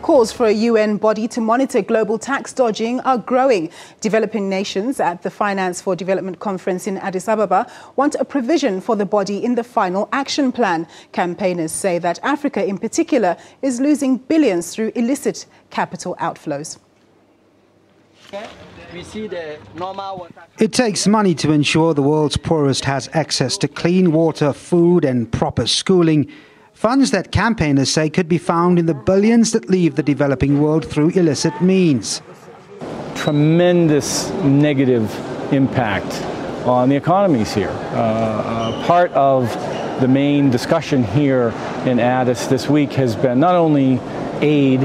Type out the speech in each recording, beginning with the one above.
Calls for a UN body to monitor global tax dodging are growing. Developing nations at the Finance for Development conference in Addis Ababa want a provision for the body in the final action plan. Campaigners say that Africa in particular is losing billions through illicit capital outflows. It takes money to ensure the world's poorest has access to clean water, food and proper schooling. Funds that campaigners say could be found in the billions that leave the developing world through illicit means. Tremendous negative impact on the economies here. Part of the main discussion here in Addis this week has been not only aid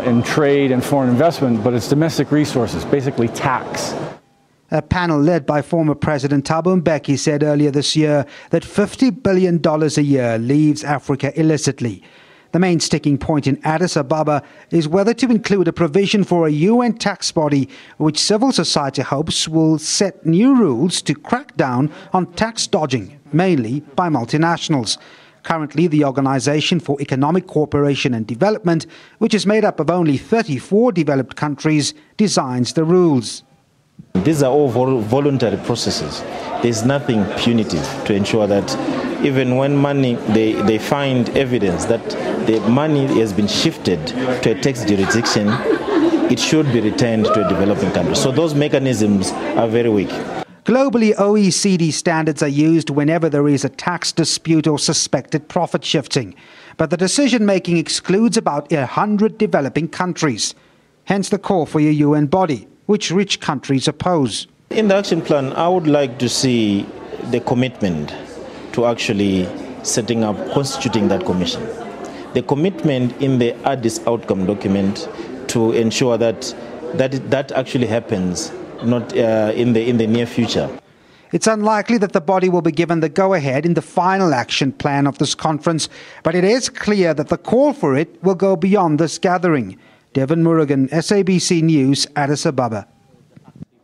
in trade and foreign investment, but it's domestic resources, basically tax. A panel led by former President Thabo Mbeki said earlier this year that $50 billion a year leaves Africa illicitly. The main sticking point in Addis Ababa is whether to include a provision for a UN tax body which civil society hopes will set new rules to crack down on tax dodging, mainly by multinationals. Currently, the Organization for Economic Cooperation and Development, which is made up of only 34 developed countries, designs the rules. These are all voluntary processes. There's nothing punitive to ensure that even when money, they find evidence that the money has been shifted to a tax jurisdiction, it should be returned to a developing country. So those mechanisms are very weak. Globally, OECD standards are used whenever there is a tax dispute or suspected profit shifting. But the decision-making excludes about 100 developing countries. Hence the call for a UN body, which rich countries oppose. In the action plan, I would like to see the commitment to actually constituting that commission. The commitment in the Addis outcome document to ensure that actually happens, not in the near future. It's unlikely that the body will be given the go-ahead in the final action plan of this conference, but it is clear that the call for it will go beyond this gathering. Devin Murugan, SABC News, Addis Ababa.